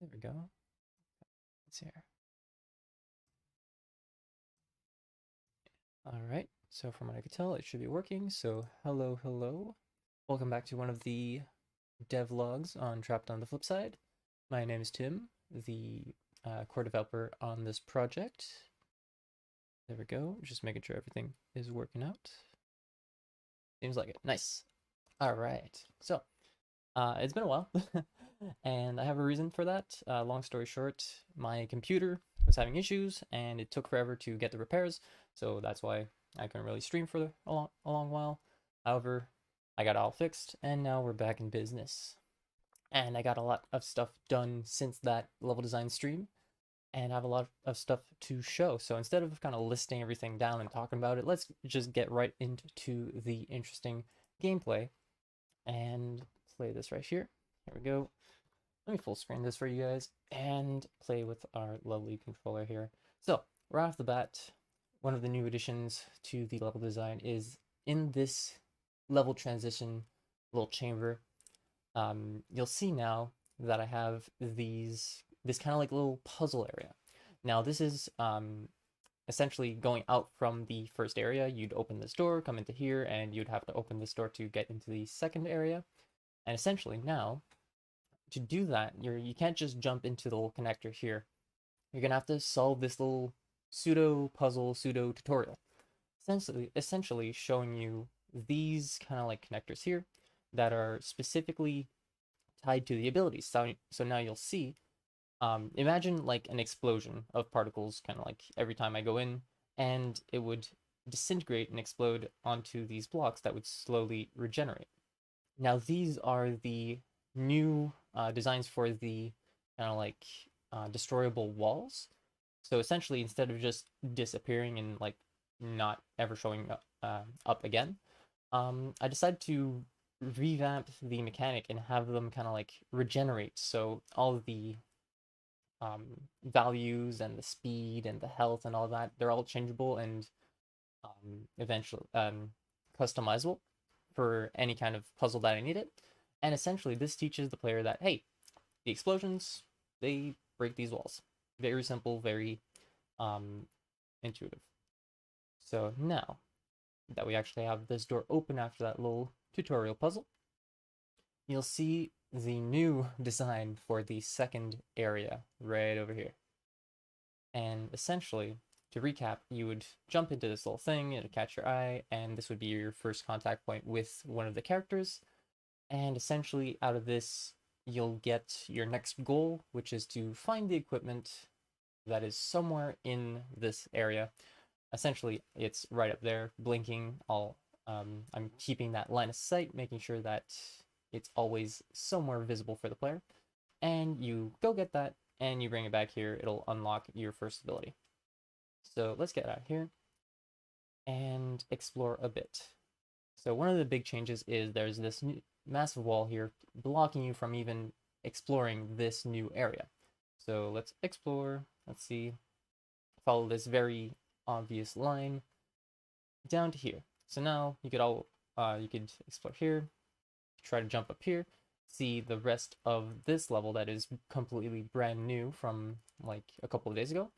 There we go. Let's see here. All right, so from what I could tell, it should be working. So hello, hello. Welcome back to one of the devlogs on Trapped on the FlipSide. My name is Tim, the core developer on this project. There we go, just making sure everything is working out. Seems like it. Nice. All right, so it's been a while, and I have a reason for that. Long story short, my computer was having issues, and it took forever to get the repairs, so that's why I couldn't really stream for a long while. However, I got it all fixed, and now we're back in business. And I got a lot of stuff done since that level design stream, and I have a lot of stuff to show. So instead of kind of listing everything down and talking about it, let's just get right into the interesting gameplay and play this right here. Here we go. Let me full screen this for you guys and play with our lovely controller here. So right off the bat, one of the new additions to the level design is in this level transition little chamber. You'll see now that I have this kind of like little puzzle area. Now this is essentially going out from the first area. You'd open this door, come into here, and you'd have to open this door to get into the second area. And essentially now, to do that, you can't just jump into the little connector here. You're gonna have to solve this little pseudo puzzle, pseudo tutorial. Essentially showing you these kind of like connectors here that are specifically tied to the abilities. So now you'll see, imagine like an explosion of particles, kind of like every time I go in, and it would disintegrate and explode onto these blocks that would slowly regenerate. Now these are the new designs for the kind of like destroyable walls. So essentially, instead of just disappearing and like not ever showing up again, I decided to revamp the mechanic and have them kind of like regenerate. So all of the values and the speed and the health and all that, they're all changeable and eventually customizable for any kind of puzzle that I need it. And essentially, this teaches the player that, hey, the explosions, they break these walls. Very simple, very intuitive. So now that we actually have this door open after that little tutorial puzzle, you'll see the new design for the second area right over here. And essentially, to recap, you would jump into this little thing, it'd catch your eye, and this would be your first contact point with one of the characters. And essentially, out of this, you'll get your next goal, which is to find the equipment that is somewhere in this area. Essentially, it's right up there, blinking. I'm keeping that line of sight, making sure that it's always somewhere visible for the player. And you go get that, and you bring it back here. It'll unlock your first ability. So let's get out here and explore a bit. So one of the big changes is there's this massive wall here blocking you from even exploring this new area. So let's explore. Let's see. Follow this very obvious line down to here. So now you could explore here, try to jump up here, see the rest of this level that is completely brand new from like a couple of days ago,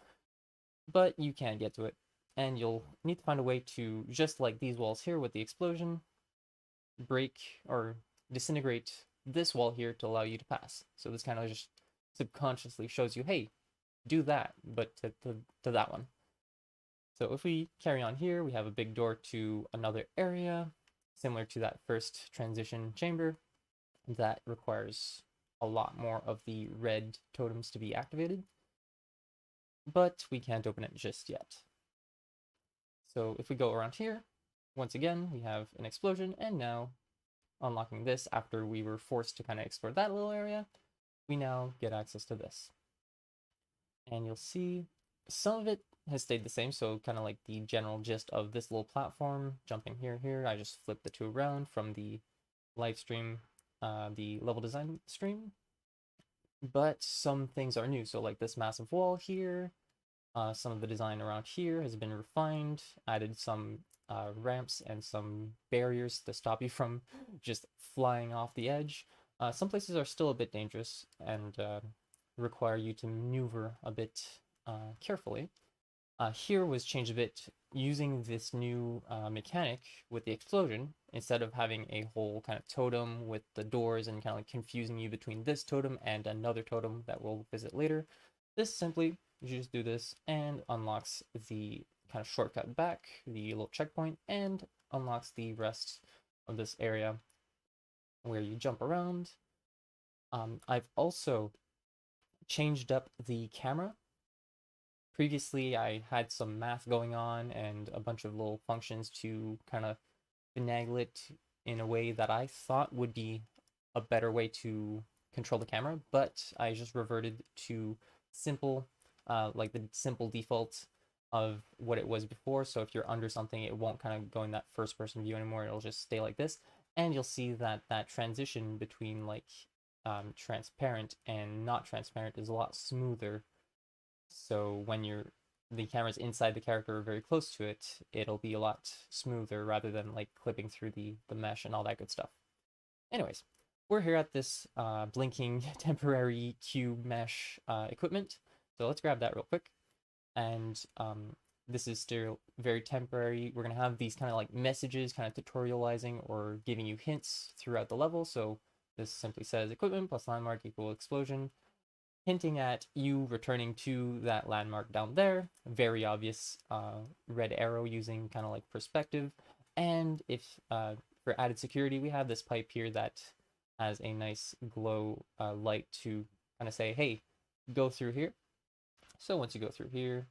but you can't get to it. And you'll need to find a way to, just like these walls here with the explosion, break or disintegrate this wall here to allow you to pass. So this kind of just subconsciously shows you, hey, do that, but to that one. So if we carry on here, we have a big door to another area, similar to that first transition chamber, that requires a lot more of the red totems to be activated, but we can't open it just yet. So if we go around here, once again, we have an explosion, and now unlocking this after we were forced to kind of explore that little area, we now get access to this. And you'll see some of it has stayed the same, so kind of like the general gist of this little platform, jumping here, I just flipped the two around from the live stream, the level design stream. But some things are new, so like this massive wall here, some of the design around here has been refined, added some ramps and some barriers to stop you from just flying off the edge. Some places are still a bit dangerous, and require you to maneuver a bit carefully. Here was changed a bit using this new mechanic with the explosion. Instead of having a whole kind of totem with the doors and kind of like confusing you between this totem and another totem that we'll visit later, this simply, you just do this and unlocks the kind of shortcut back, the little checkpoint, and unlocks the rest of this area where you jump around. I've also changed up the camera. Previously, I had some math going on and a bunch of little functions to kind of finagle it in a way that I thought would be a better way to control the camera, but I just reverted to simple, like the simple default of what it was before. So if you're under something, it won't kind of go in that first person view anymore. It'll just stay like this. And you'll see that that transition between like transparent and not transparent is a lot smoother. So when the camera's inside the character or very close to it, it'll be a lot smoother rather than like clipping through the mesh and all that good stuff. Anyways, we're here at this blinking temporary cube mesh equipment. So let's grab that real quick. And this is still very temporary. We're going to have these kind of like messages kind of tutorializing or giving you hints throughout the level. So this simply says equipment plus landmark equal explosion, hinting at you returning to that landmark down there. Very obvious red arrow using kind of like perspective. And if for added security, we have this pipe here that has a nice glow light to kind of say, hey, go through here. So once you go through here,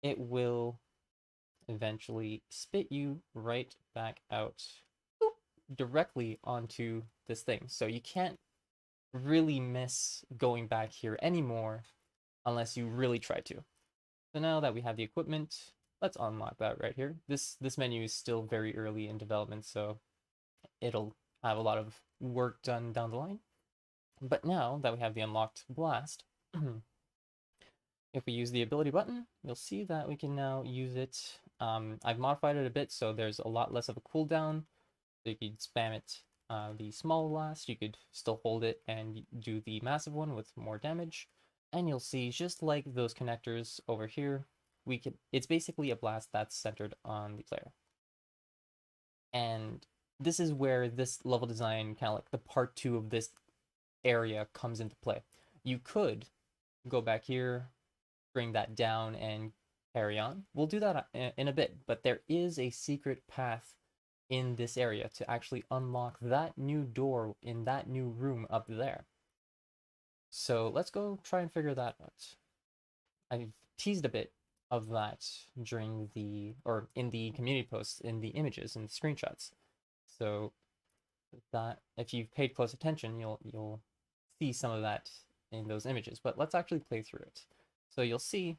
it will eventually spit you right back out directly onto this thing. So you can't really miss going back here anymore unless you really try to. So now that we have the equipment, let's unlock that right here. This menu is still very early in development, so it'll have a lot of work done down the line. But now that we have the unlocked blast, if we use the ability button, you'll see that we can now use it. I've modified it a bit, so there's a lot less of a cooldown. So you could spam it the small blast, you could still hold it and do the massive one with more damage. And you'll see, just like those connectors over here, it's basically a blast that's centered on the player. And this is where this level design, kind of like the part 2 of this area, comes into play. You could go back here, bring that down, and carry on. We'll do that in a bit, but there is a secret path in this area to actually unlock that new door in that new room up there. So let's go try and figure that out. I've teased a bit of that during or in the community posts, in the images and screenshots. So that if you've paid close attention, you'll see some of that in those images. But let's actually play through it. So you'll see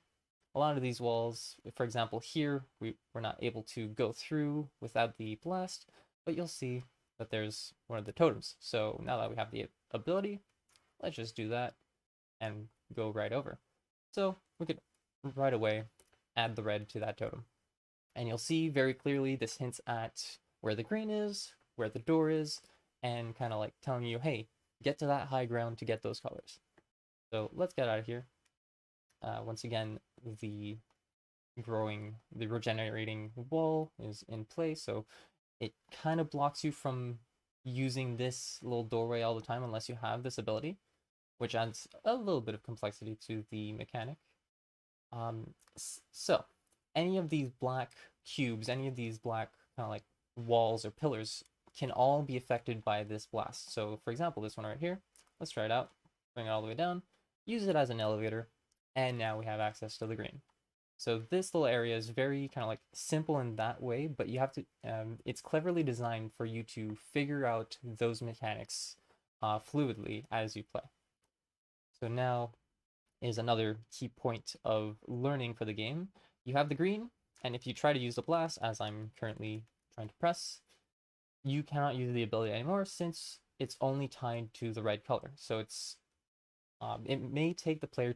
a lot of these walls, for example, here, we're not able to go through without the blast, but you'll see that there's one of the totems. So now that we have the ability, let's just do that and go right over. So we could right away add the red to that totem. And you'll see very clearly this hints at where the green is, where the door is, and kind of like telling you, hey, get to that high ground to get those colors. So let's get out of here. Once again, the regenerating wall is in place, so it kind of blocks you from using this little doorway all the time unless you have this ability, which adds a little bit of complexity to the mechanic. So any of these black cubes, any of these black kind of like walls or pillars can all be affected by this blast. So for example, this one right here, let's try it out, bring it all the way down, use it as an elevator, and now we have access to the green. So this little area is very kind of like simple in that way, but you have to, it's cleverly designed for you to figure out those mechanics fluidly as you play. So now is another key point of learning for the game. You have the green, and if you try to use the blast, as I'm currently trying to press, you cannot use the ability anymore since it's only tied to the red color. So it may take the player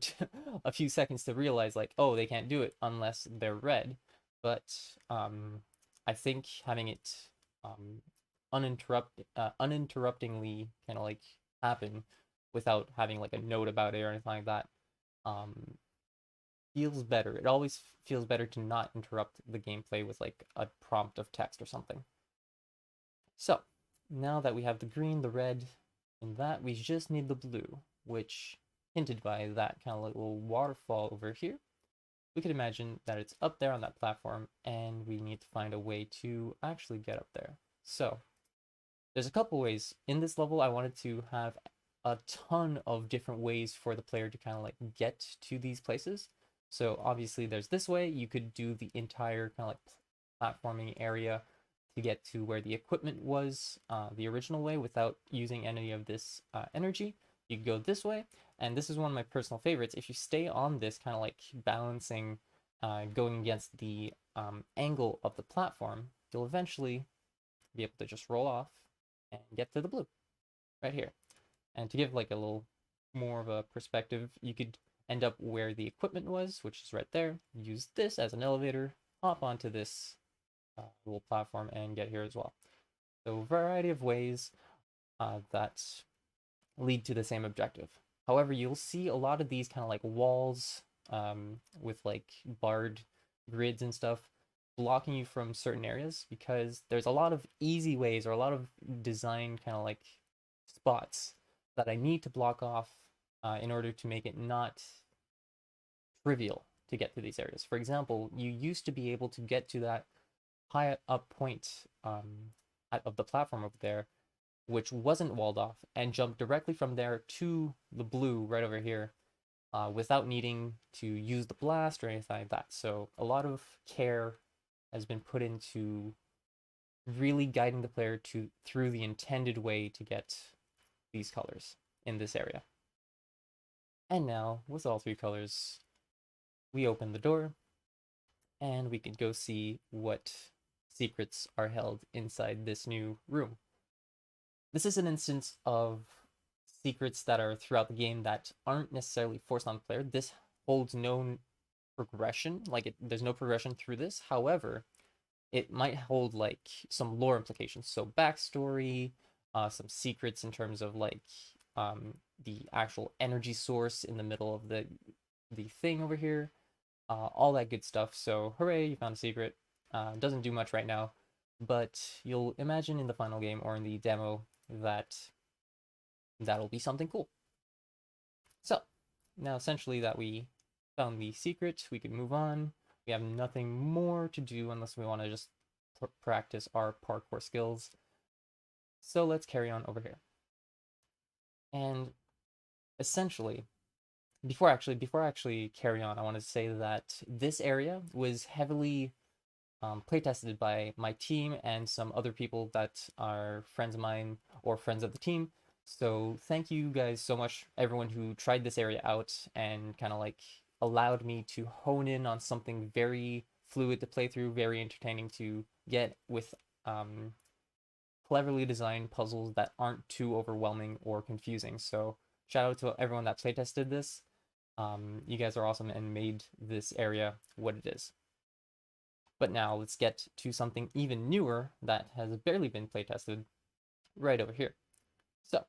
a few seconds to realize, like, oh, they can't do it unless they're red. But I think having it uninterruptingly kind of like happen without having like a note about it or anything like that um, feels better. It always feels better to not interrupt the gameplay with like a prompt of text or something. So now that we have the green, the red, and that, we just need the blue, which hinted by that kind of little waterfall over here. We could imagine that it's up there on that platform and we need to find a way to actually get up there. So there's a couple ways. In this level, I wanted to have a ton of different ways for the player to kind of like get to these places. So obviously there's this way. You could do the entire kind of like platforming area to get to where the equipment was the original way without using any of this energy. You could go this way, and this is one of my personal favorites. If you stay on this kind of like balancing, going against the angle of the platform, you'll eventually be able to just roll off and get to the blue right here. And to give like a little more of a perspective, you could end up where the equipment was, which is right there. Use this as an elevator, hop onto this little platform and get here as well. So a variety of ways that lead to the same objective. However, you'll see a lot of these kind of like walls with like barred grids and stuff blocking you from certain areas because there's a lot of easy ways or a lot of design kind of like spots that I need to block off in order to make it not trivial to get to these areas. For example, you used to be able to get to that high up point of the platform over there, which wasn't walled off, and jump directly from there to the blue right over here without needing to use the blast or anything like that. So a lot of care has been put into really guiding the player through the intended way to get these colors in this area. And now, with all three colors, we open the door, and we can go see what secrets are held inside this new room. This is an instance of secrets that are throughout the game that aren't necessarily forced on the player. This holds no progression, there's no progression through this. However, it might hold like some lore implications, so backstory, some secrets in terms of like the actual energy source in the middle of the thing over here, all that good stuff. So hooray, you found a secret. Doesn't do much right now, but you'll imagine in the final game or in the demo that that'll be something cool. So now essentially that we found the secret, we can move on. We have nothing more to do unless we want to just practice our parkour skills. So let's carry on over here. And essentially, before I actually carry on, I want to say that this area was heavily playtested by my team and some other people that are friends of mine or friends of the team. So thank you guys so much, everyone who tried this area out and kind of like allowed me to hone in on something very fluid to play through, very entertaining to get with cleverly designed puzzles that aren't too overwhelming or confusing. So shout out to everyone that playtested this. You guys are awesome and made this area what it is. But now let's get to something even newer that has barely been playtested right over here. So,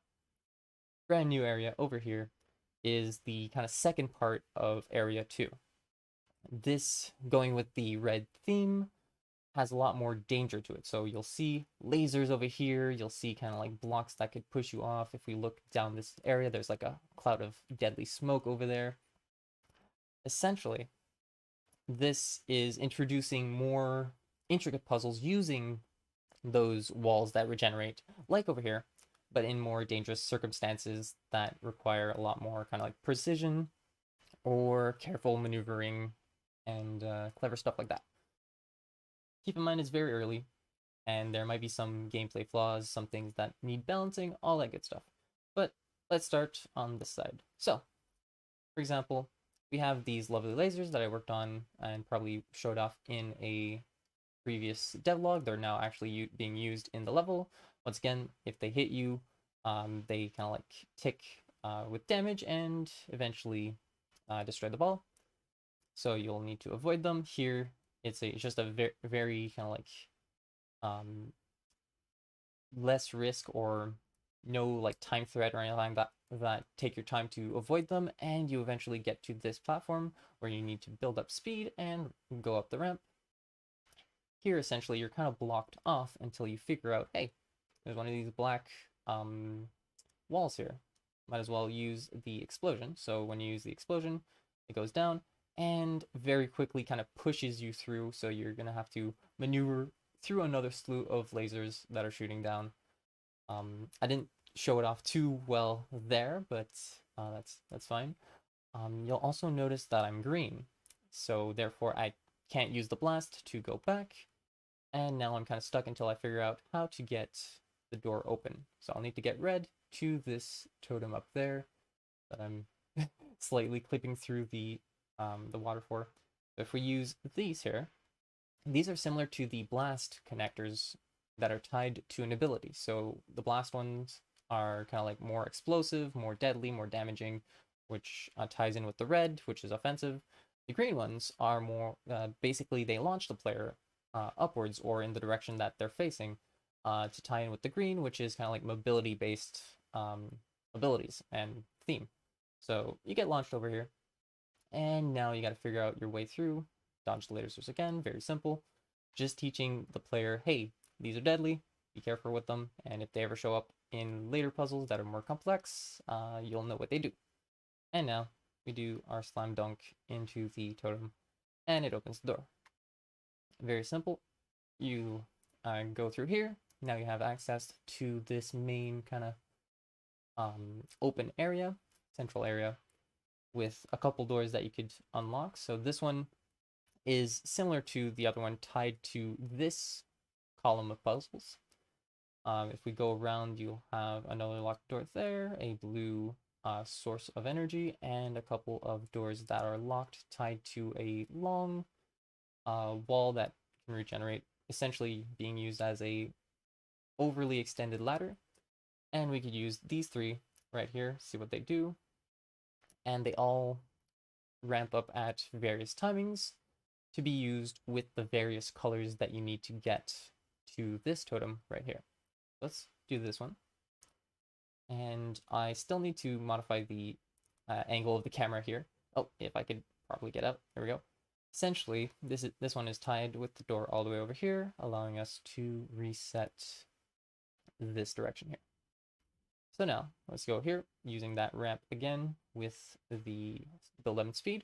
brand new area over here is the kind of second part of area 2. This, going with the red theme, has a lot more danger to it. So you'll see lasers over here, you'll see kind of like blocks that could push you off. If we look down this area, there's like a cloud of deadly smoke over there. Essentially, this is introducing more intricate puzzles using those walls that regenerate, like over here, but in more dangerous circumstances that require a lot more kind of like precision or careful maneuvering and clever stuff like that. Keep in mind it's very early, and there might be some gameplay flaws, some things that need balancing, all that good stuff. But let's start on this side. So, for example, we have these lovely lasers that I worked on and probably showed off in a previous devlog. They're now actually being used in the level. Once again, if they hit you, they kind of like tick with damage and eventually destroy the ball. So you'll need to avoid them. Here, it's just a very kind of like less risk or no like time threat or anything like that take your time to avoid them, and you eventually get to this platform where you need to build up speed and go up the ramp. Here, essentially, you're kind of blocked off until you figure out, hey, there's one of these black walls here. Might as well use the explosion. So when you use the explosion, it goes down and very quickly kind of pushes you through. So you're going to have to maneuver through another slew of lasers that are shooting down. I didn't show it off too well there, but that's fine. You'll also notice that I'm green, so therefore I can't use the blast to go back, and now I'm kind of stuck until I figure out how to get the door open. So I'll need to get red to this totem up there that I'm slightly clipping through the water for. So if we use these here, these are similar to the blast connectors that are tied to an ability. So the blast ones are kind of like more explosive, more deadly, more damaging, which ties in with the red, which is offensive. The green ones are more, basically they launch the player upwards or in the direction that they're facing to tie in with the green, which is kind of like mobility-based abilities and theme. So you get launched over here, and now you got to figure out your way through. Dodge the lasers again, very simple. Just teaching the player, hey, these are deadly, be careful with them, and if they ever show up in later puzzles that are more complex, you'll know what they do. And now we do our slam dunk into the totem, and it opens the door. Very simple. You go through here. Now you have access to this main kind of open area, central area, with a couple doors that you could unlock. So this one is similar to the other one, tied to this column of puzzles. If we go around, you'll have another locked door there, a blue source of energy, and a couple of doors that are locked, tied to a long wall that can regenerate, essentially being used as a overly extended ladder. And we could use these three right here, see what they do. And they all ramp up at various timings to be used with the various colors that you need to get to this totem right here. Let's do this one. And I still need to modify the angle of the camera here. Oh, if I could probably get out. There we go. Essentially, this one is tied with the door all the way over here, allowing us to reset this direction here. So now, let's go here, using that ramp again with the 11 speed.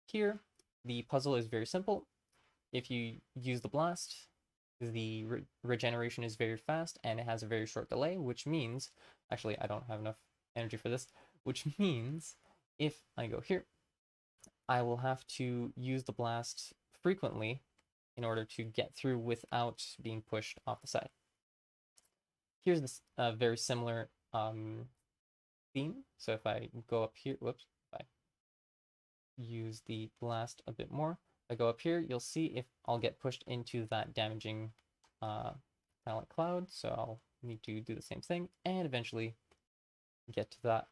Here, the puzzle is very simple. If you use the blast, the regeneration is very fast, and it has a very short delay, which means, actually, I don't have enough energy for this, which means if I go here, I will have to use the blast frequently in order to get through without being pushed off the side. Here's this very similar theme. So if I go up here, whoops, if I use the blast a bit more, if I go up here, you'll see if I'll get pushed into that damaging kind of like cloud. So I'll need to do the same thing and eventually get to that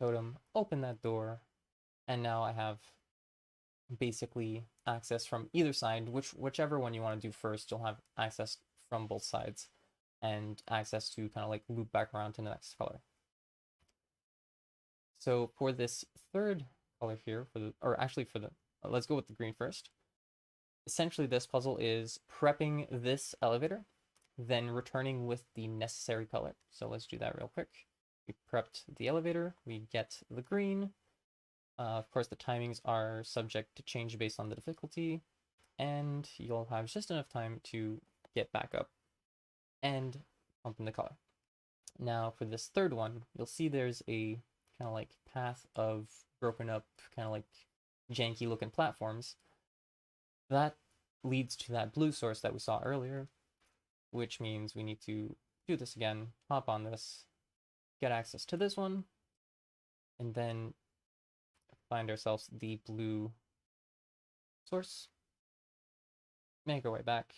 totem, open that door, and now I have basically access from either side, whichever one you want to do first, you'll have access from both sides and access to kind of like loop back around to the next color. So for this third color here, let's go with the green first. Essentially, this puzzle is prepping this elevator, then returning with the necessary color. So let's do that real quick. We prepped the elevator, we get the green. Of course, the timings are subject to change based on the difficulty, and you'll have just enough time to get back up and pump in the color. Now for this third one, you'll see there's a kind of like path of broken up, kind of like janky looking platforms. That leads to that blue source that we saw earlier, which means we need to do this again, hop on this, get access to this one, and then find ourselves the blue source, make our way back.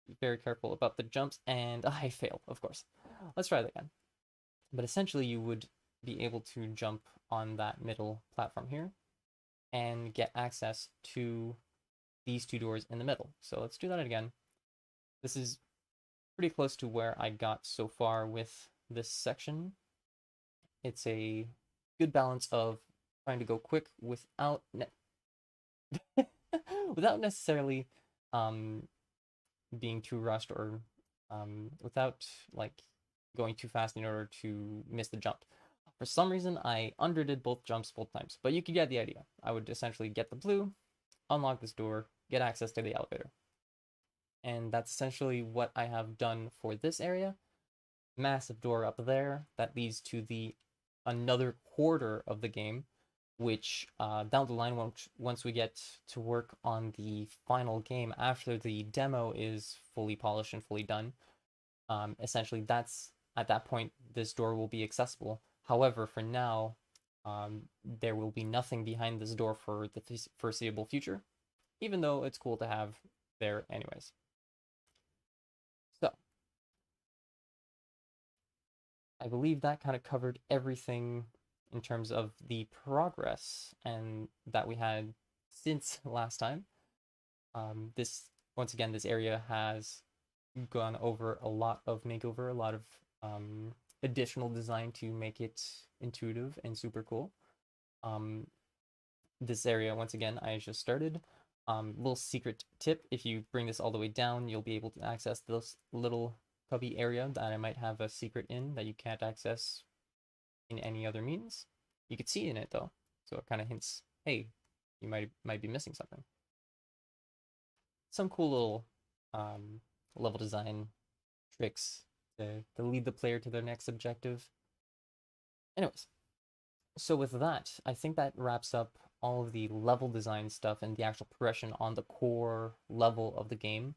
Be very careful about the jumps, and I fail, of course. Let's try that again. But essentially, you would be able to jump on that middle platform here and get access to these two doors in the middle. So let's do that again. This is pretty close to where I got so far with this section. It's a good balance of trying to go quick without without necessarily um, being too rushed or without like going too fast in order to miss the jump. For some reason, I underdid both jumps both times, but you could get the idea. I would essentially get the blue, unlock this door, get access to the elevator. And that's essentially what I have done for this area. Massive door up there that leads to the another quarter of the game, which down the line, once we get to work on the final game after the demo is fully polished and fully done, essentially that's at that point this door will be accessible. However, for now, there will be nothing behind this door for the foreseeable future, even though it's cool to have there anyways. So I believe that kind of covered everything in terms of the progress and that we had since last time. This once again, this area has gone over a lot of makeover, a lot of additional design to make it intuitive and super cool. This area, once again, I just started. Little secret tip, if you bring this all the way down, you'll be able to access this little cubby area that I might have a secret in that you can't access in any other means. You could see in it though, so it kind of hints, hey, you might be missing something. Some cool little level design tricks to lead the player to their next objective. Anyways, so with that, I think that wraps up all of the level design stuff and the actual progression on the core level of the game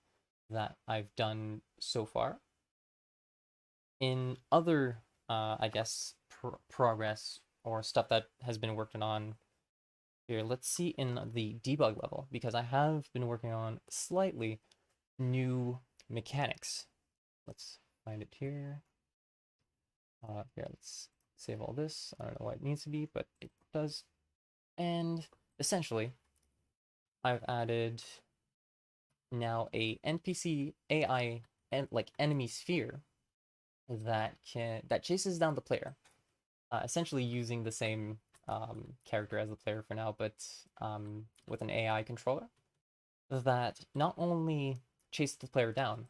that I've done so far. In other, I guess, progress or stuff that has been worked on here, let's see in the debug level, because I have been working on slightly new mechanics. Let's find it here. Here, let's save all this. I don't know why it needs to be, but it does. And essentially, I've added now a NPC AI and like enemy sphere that chases down the player, essentially using the same character as the player for now, but with an AI controller that not only chases the player down,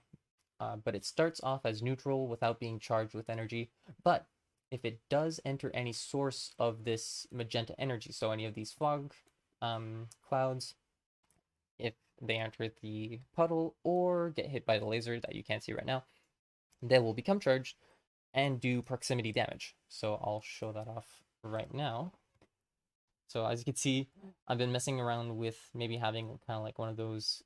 but it starts off as neutral without being charged with energy. But if it does enter any source of this magenta energy, so any of these fog clouds, if they enter the puddle or get hit by the laser that you can't see right now, they will become charged and do proximity damage. So I'll show that off right now. So as you can see, I've been messing around with maybe having kind of like one of those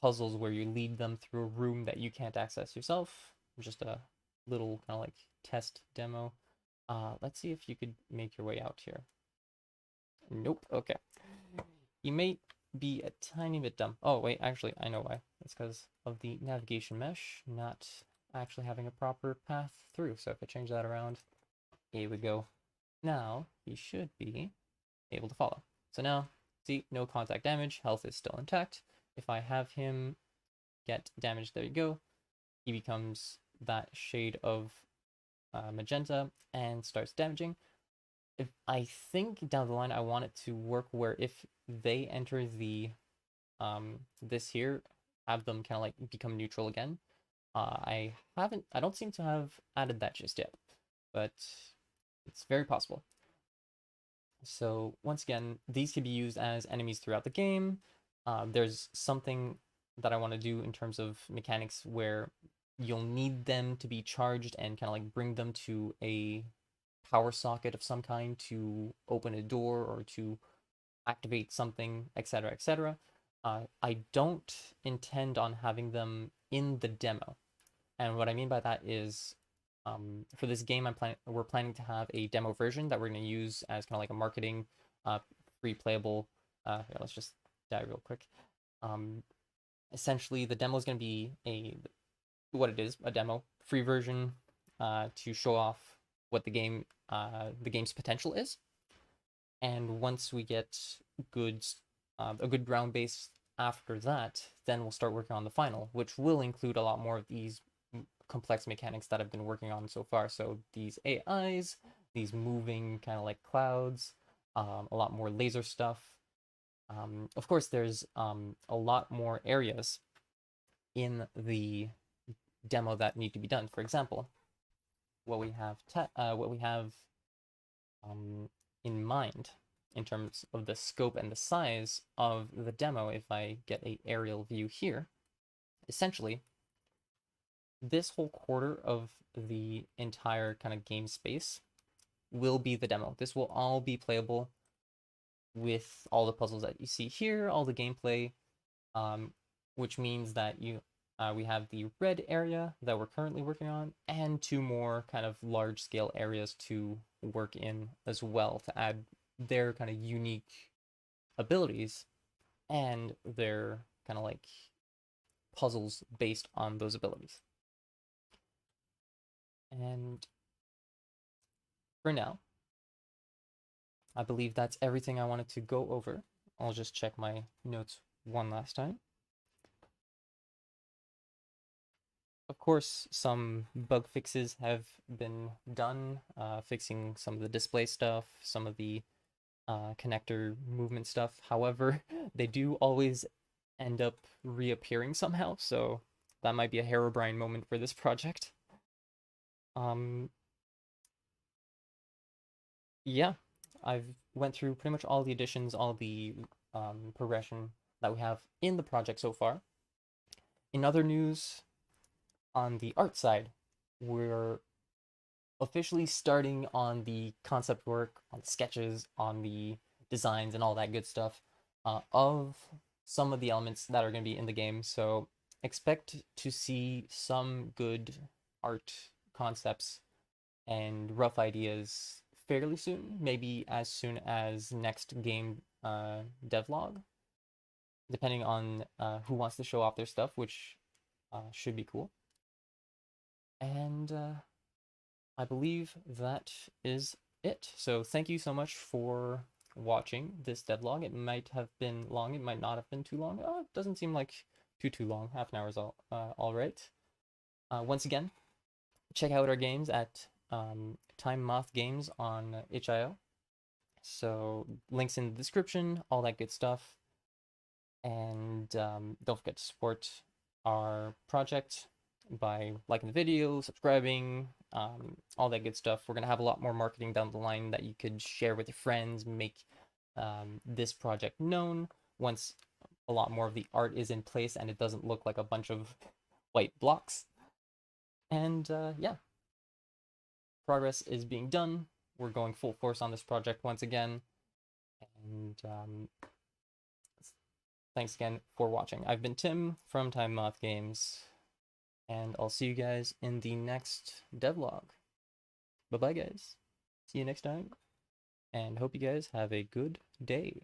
puzzles where you lead them through a room that you can't access yourself. Just a little kind of like test demo. Let's see if you could make your way out here. Nope. Okay. You may be a tiny bit dumb. Oh, wait, actually, I know why. It's because of the navigation mesh not actually having a proper path through. So if I change that around, here we go. Now, he should be able to follow. So now, see, no contact damage, health is still intact. If I have him get damaged, there you go. He becomes that shade of magenta and starts damaging. If I think down the line I want it to work where if they enter the this here, have them kind of like become neutral again. I don't seem to have added that just yet, but it's very possible. So once again, these can be used as enemies throughout the game. There's something that I want to do in terms of mechanics where you'll need them to be charged and kind of like bring them to a power socket of some kind to open a door or to activate something, etc., etc. I don't intend on having them in the demo. And what I mean by that is for this game, we're planning to have a demo version that we're going to use as kind of like a marketing free playable. Here, let's just die real quick. Essentially, the demo is going to be what it is, a demo, free version to show off what the game's potential is. And once we get a good ground base after that, then we'll start working on the final, which will include a lot more of these complex mechanics that I've been working on so far. So these AIs, these moving kind of like clouds, a lot more laser stuff. Of course, there's a lot more areas in the demo that need to be done. For example, what we have um, in mind in terms of the scope and the size of the demo, if I get a aerial view here, essentially, this whole quarter of the entire kind of game space will be the demo. This will all be playable with all the puzzles that you see here, all the gameplay, which means that we have the red area that we're currently working on, and two more kind of large scale areas to work in as well to add their kind of unique abilities and their kind of like puzzles based on those abilities. And for now, I believe that's everything I wanted to go over. I'll just check my notes one last time. Of course, some bug fixes have been done, fixing some of the display stuff, some of the connector movement stuff. However, they do always end up reappearing somehow, so that might be a Herobrine moment for this project. Yeah, I've went through pretty much all the additions, all the progression that we have in the project so far. In other news, on the art side, we're officially starting on the concept work, on sketches, on the designs, and all that good stuff of some of the elements that are going to be in the game. So expect to see some good art concepts and rough ideas fairly soon, maybe as soon as next game devlog, depending on who wants to show off their stuff, which should be cool. And I believe that is it. So thank you so much for watching this devlog. It might have been long, it might not have been too long. It doesn't seem like too long. Half an hour is all right. Once again, check out our games at Time Moth Games on itch.io. So links in the description, all that good stuff. And don't forget to support our project by liking the video, subscribing, all that good stuff. We're going to have a lot more marketing down the line that you could share with your friends, make this project known once a lot more of the art is in place and it doesn't look like a bunch of white blocks. And yeah, progress is being done. We're going full force on this project once again. And thanks again for watching. I've been Tim from Time Moth Games, and I'll see you guys in the next devlog. Bye-bye, guys. See you next time, and hope you guys have a good day.